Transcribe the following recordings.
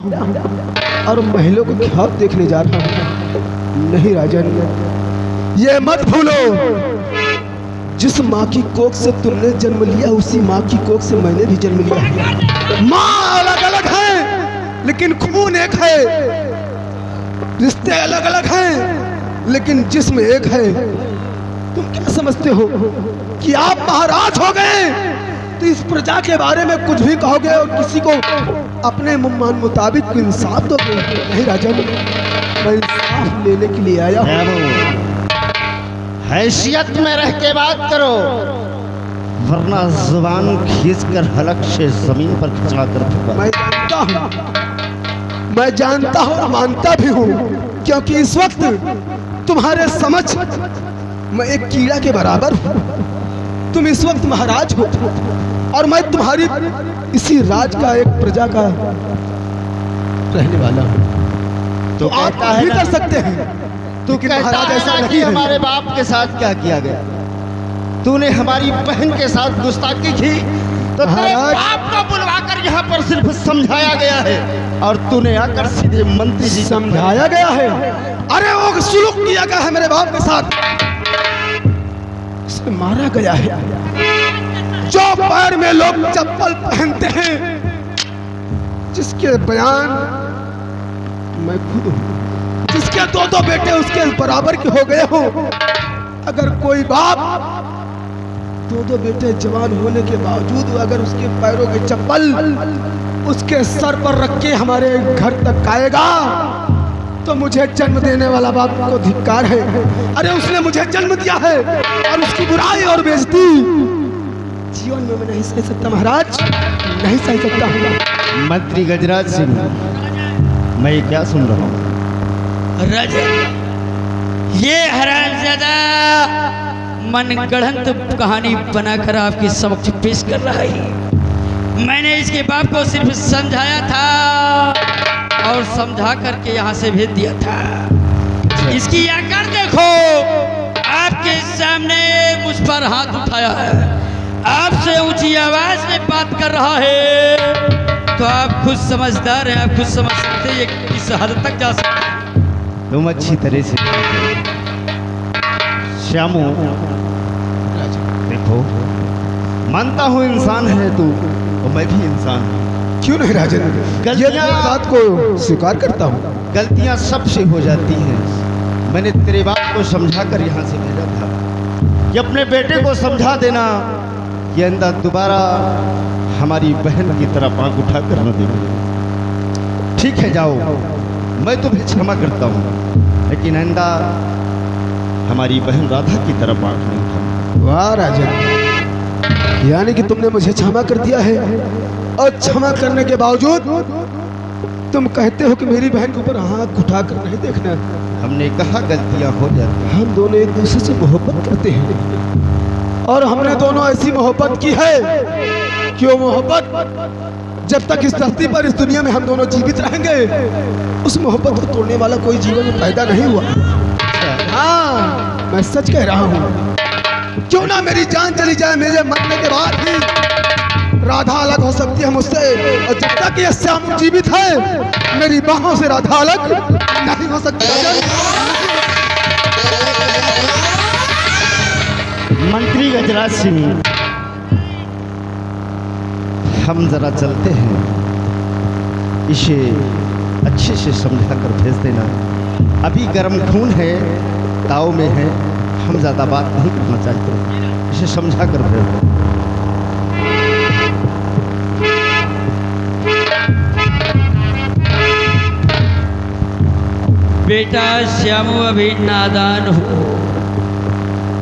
और महलों को ख्वाब देखने जा रहा हूँ। नहीं राजन, ये मत भूलो, जिस माँ की कोख से तुमने जन्म लिया उसी माँ की कोख से मैंने भी जन्म लिया। माँ अलग अलग है लेकिन खून एक है, रिश्ते अलग अलग हैं लेकिन जिस्म एक है। तुम क्या समझते हो कि आप महाराज हो गए तो इस प्रजा के बारे में कुछ भी कहोगे और किसी को अपने मन मुताबिक इंसाफ दोगे? नहीं राजन, मैं इंसाफ लेने के लिए आया हूँ। हैसियत में रह के बात करो, वरना जुबान खींचकर हलक से जमीन पर खिंचवा कर फेंका। मैं जानता हूँ और मानता भी हूँ, क्योंकि इस वक्त तुम्हारे समझ मैं एक कीड़ा के बराबर हूँ। तुम इस वक्त महाराज हो और मैं तुम्हारी इसी राज का एक प्रजा का रहने वाला हूँ। तो आप भी कर सकते हैं। तू कहता है ना कि हमारे बाप के साथ क्या किया गया, तूने हमारी बहन के साथ गुस्ताखी की तो तेरे बाप को बुलवाकर यहाँ पर सिर्फ समझाया गया है और तूने आकर सीधे मंत्री जी समझाया गया है। अरे वो सुलूक किया गया है मेरे बाप के साथ, उसे मारा गया है। जो पैर में लोग चप्पल पहनते हैं, जिसके बयान मैं खुद हूँ, जिसके दो बेटे उसके बराबर के हो गए हो। अगर कोई बाप दो बेटे जवान होने के बावजूद अगर उसके पैरों के चप्पल उसके सर पर रख के हमारे घर तक आएगा तो मुझे जन्म देने वाला बाप को धिक्कार है। अरे उसने मुझे जन्म दिया है और उसकी बुराई और बेइज्जती जीवन में मैं नहीं सह सकता महाराज, नहीं सह सकता हूँ। मंत्री गजराज सिंह, मैं क्या सुन रहा हूँ? राजा, ये हरामजादा मनगढ़ंत कहानी बनाकर आपके समक्ष पेश कर रहा है। मैंने इसके बाप को सिर्फ समझाया था और समझा करके यहाँ से भेज दिया था। इसकी आकर देखो, आपके सामने मुझ पर हाथ उठाया है, आपसे ऊंची आवाज में बात कर रहा है, तो आप खुद समझदार हैं, आप खुद समझ सकते हैं ये किस हद तक जा सकते हैं। तुम अच्छी तरह से श्यामू, देखो, मानता हूँ इंसान है तू और मैं भी इंसान हूँ। क्यों नहीं राजन, गलतियां बात को स्वीकार करता हूँ। गलतियां सबसे हो जाती हैं। मैंने तेरे बाप को समझा कर यहाँ से भेजा था कि अपने बेटे को समझा देना कि आइंदा दोबारा हमारी बहन की तरफ आंख उठा कर न देना। ठीक है, जाओ, मैं तुम्हें क्षमा करता हूँ, लेकिन आइंदा हमारी बहन राधा की तरफ आंख नहीं उठाना। वाह राजन, यानी कि तुमने मुझे क्षमा कर दिया है और क्षमा करने के बावजूद तुम कहते हो कि मेरी बहन के ऊपर आंख उठाकर नहीं देखना। हमने कहा गलतियां हो जाती हैं। हम दोनों एक दूसरे से मोहब्बत करते हैं और हमने दोनों ऐसी मोहब्बत की है कि वो मोहब्बत जब तक इस धरती पर, इस दुनिया में हम दोनों जीवित रहेंगे, उस मोहब्बत को तोड़ने वाला कोई जीवन में पैदा नहीं हुआ। हाँ, मैं सच कह रहा हूँ। क्यों ना मेरी जान चली जाए, मेरे मरने के बाद भी राधा अलग हो सकती है मुझसे, और जब तक ये श्याम जीवित है मेरी बाहों से राधा अलग नहीं हो सकती। मंत्री गजराज सिंह, हम जरा चलते हैं, इसे अच्छे से समझा कर भेज देना। अभी गर्म खून है, ताव में है, हम ज़्यादा बात नहीं करना चाहते, इसे समझा कर भेज दो। बेटा श्यामू, अभी नादान हो,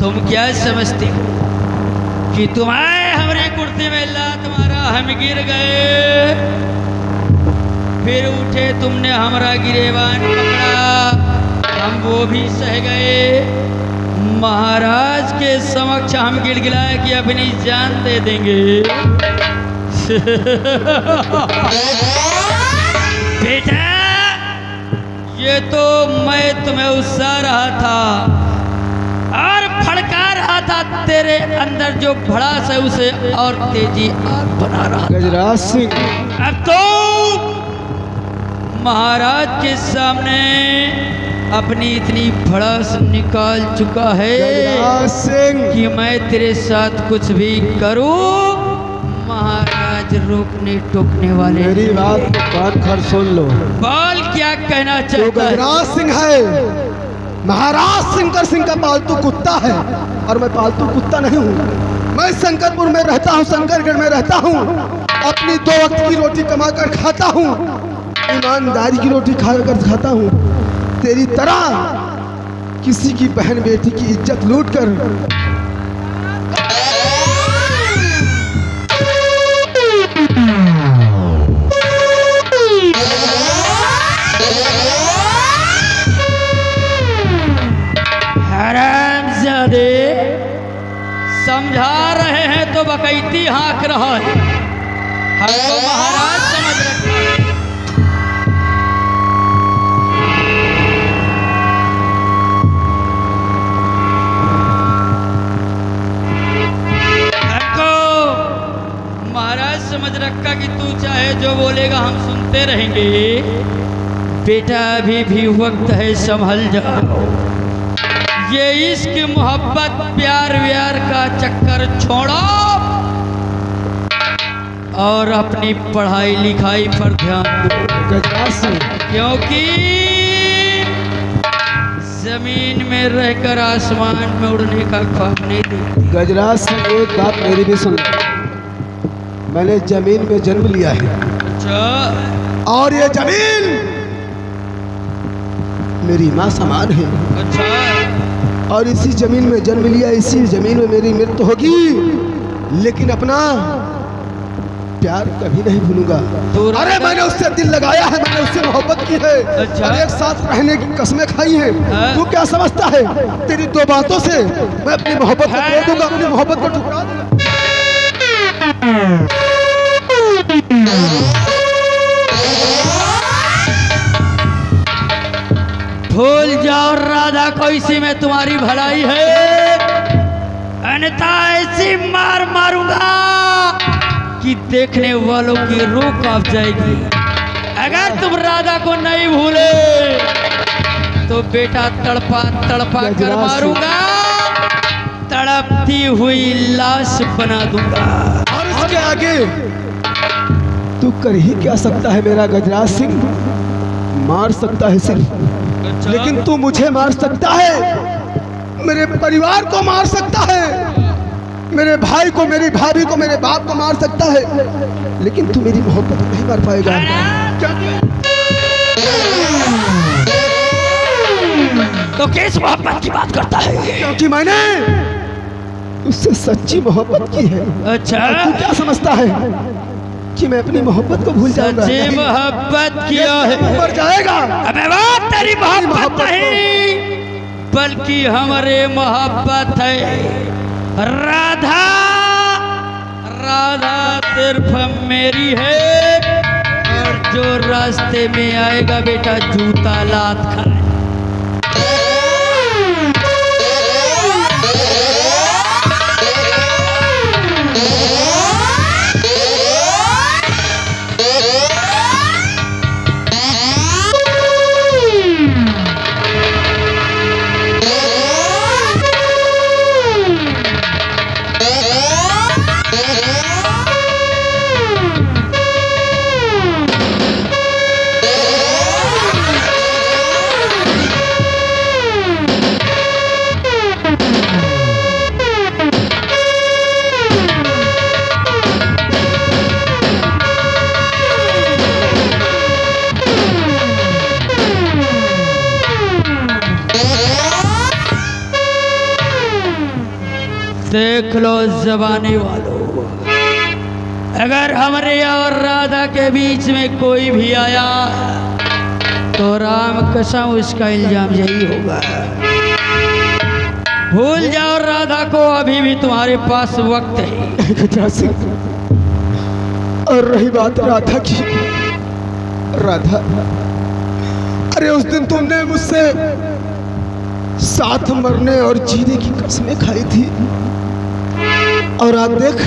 तुम क्या समझते हो कि तुम्हारे हमरे कुर्ते में लात मारा, हम गिर गए, फिर उठे तुमने हमारा गिरेबान पकड़ा, हम वो भी सह गए। महाराज के समक्ष हम गिड़गिड़ाए कि अपनी जान दे देंगे। बेटा, ये तो मैं तुम्हें उत्साह रहा था और भड़का रहा था, तेरे अंदर जो भड़ास है उसे और तेजी आग बना रहा था। गजराज सिंह, अब तो महाराज के सामने अपनी इतनी भड़ास निकाल चुका है गजराज सिंह, कि मैं तेरे साथ कुछ भी करूं, महाराज रोकने टोकने वाले मेरी बात को कान खर सुन लो। बाल क्या कहना जो चाहता है? गजराज सिंह है, महाराज शंकर सिंह का पालतू कुत्ता है, और मैं पालतू कुत्ता नहीं हूँ। मैं शंकरपुर में रहता हूँ, शंकरगढ़ में रहता हूँ, अपनी 2 वक्त की रोटी कमा कर खाता हूँ, ईमानदारी की रोटी खाकर खाता हूँ। तेरी तरह किसी की बहन बेटी की इज्जत लूट कर हरामजादे, समझा रहे हैं तो बकैती हाँक रहा है। हमको महाराज समझ रखा है। हमको महाराज समझ रखा कि तू चाहे जो बोलेगा हम सुनते रहेंगे। बेटा अभी भी वक्त है, संभल जाओ। ये इश्क मोहब्बत प्यार व्यार का चक्कर छोड़ो और अपनी पढ़ाई लिखाई पर ध्यान दो। गजराज सिंह, क्योंकि जमीन में रहकर आसमान में उड़ने का ख्वाब नहीं देखती। गजराज सिंह, एक बात मेरी भी सुन लो। मैंने जमीन में जन्म लिया है, अच्छा और ये जमीन मेरी माँ समान है, अच्छा, और इसी जमीन में जन्म लिया, इसी जमीन में मेरी मृत्यु होगी, लेकिन अपना प्यार कभी नहीं भूलूंगा। अरे मैंने उससे दिल लगाया है, मैंने उससे मोहब्बत की है, अच्छा। और एक साथ रहने की कसमें खाई हैं। हाँ। तू क्या समझता है? तेरी 2 बातों से मैं अपनी मोहब्बत को तोड़ दूंगा, अपनी मोहब्बत को ठुकरा दूंगा। भूल जाओ राधा को, इसी में तुम्हारी भलाई है, अन्यथा ऐसी मार मारूंगा कि देखने वालों की रूह कांप जाएगी। अगर तुम राधा को नहीं भूले तो बेटा तड़पा तड़पा कर मारूंगा, तड़पती हुई लाश बना दूंगा। और इसके आगे तू कर ही क्या सकता है मेरा गजराज सिंह? मार सकता है सिर्फ, लेकिन तू मुझे मार सकता है, मेरे परिवार को मार सकता है, मेरे भाई को, मेरी भाभी को, मेरे बाप को मार सकता है, लेकिन तू मेरी मोहब्बत को नहीं मार पाएगा। तो किस मोहब्बत की बात करता है? क्योंकि मैंने उससे सच्ची मोहब्बत की है। अच्छा, तू क्या समझता है कि मैं अपनी मोहब्बत को भूल जाऊंगा? सच्ची नहीं। मोहब्बत किया है, मर जाएगा। अबे बात तेरी मोहब्बत नहीं, बल्कि हमारे मोहब्बत है। राधा, राधा सिर्फ मेरी है, और जो रास्ते में आएगा बेटा जूता लात खाए। देख लो जबानी वालों, अगर हमारे और राधा के बीच में कोई भी आया तो राम कसम उसका इल्जाम यही होगा। भूल जाओ राधा को, अभी भी तुम्हारे पास वक्त है। गजराज सिंह, और रही बात राधा की, राधा, अरे उस दिन तुमने मुझसे साथ मरने और जीने की कसमें खाई थी, और आज देख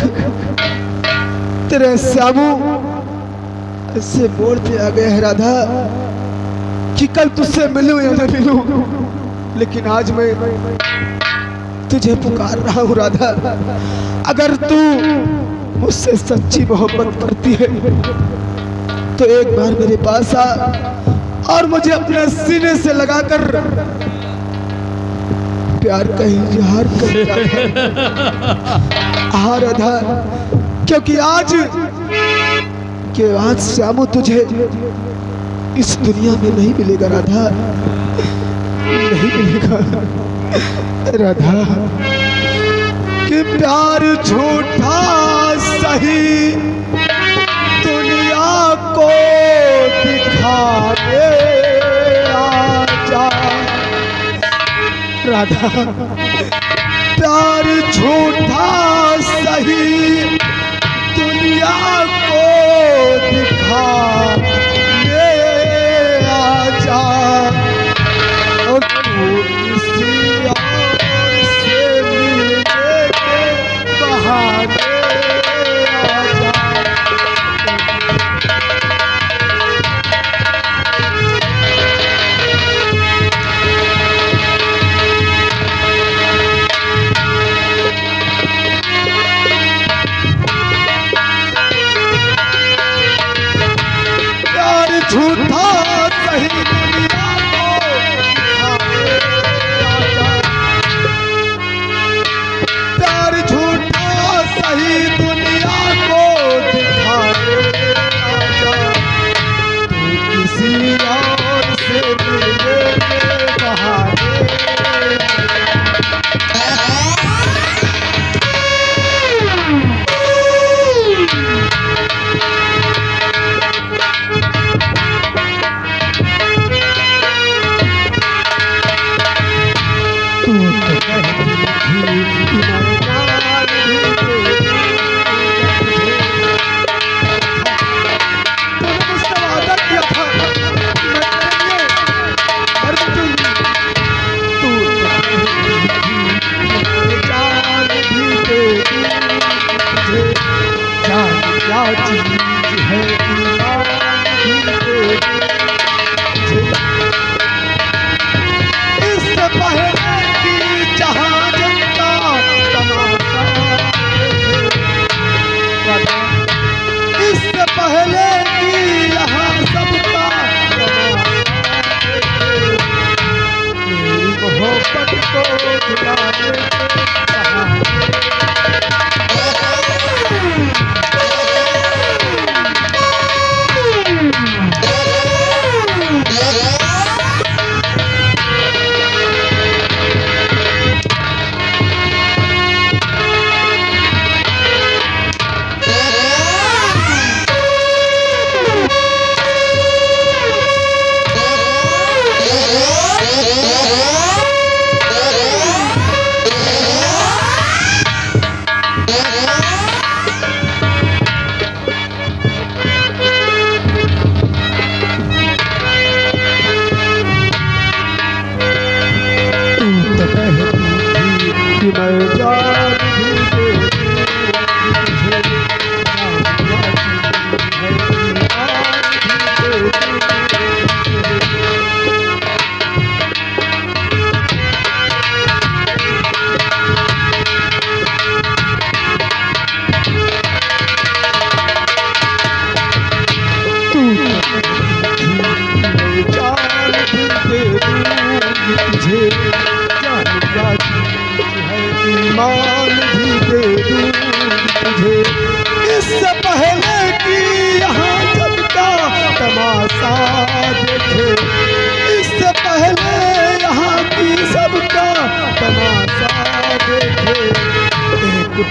तेरे श्यामू ऐसे मोड़ पे आ गए हैं राधा कि कल तुझसे मिलूं या न मिलूं, लेकिन आज मैं तुझे पुकार रहा हूँ राधा। अगर तू मुझसे सच्ची मोहब्बत करती है तो एक बार मेरे पास आ और मुझे अपने सीने से लगाकर प्यार का इजहार कर। हाँ राधा, क्योंकि आज के बाद श्यामो तुझे इस दुनिया में नहीं मिलेगा राधा, नहीं मिलेगा राधा। कि प्यार झूठा सही दुनिया को दिखाने आजा राधा। प्यार झूठा सही दुनिया को दिखाने आजा, और तू किसी और से मिलने के बहाने आजा। झूठा सही दुनिया को दिखाने आजा। प्यार झूठा सही दुनिया को दिखाने आजा। तू किसी और से मिलने के बहाने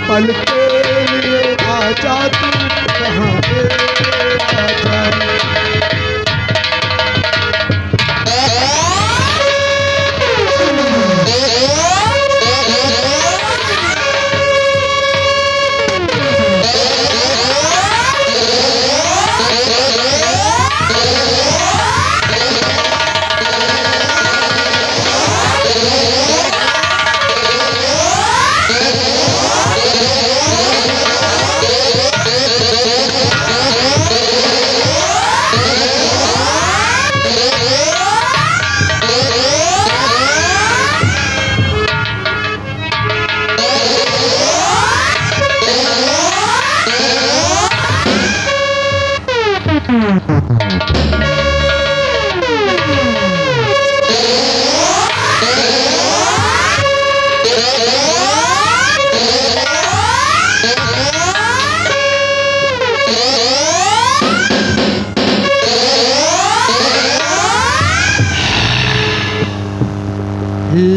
पल के लिए आजा तू कहाँ पे आजा।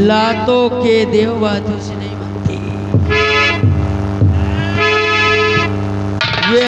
लातों के देव बहादुर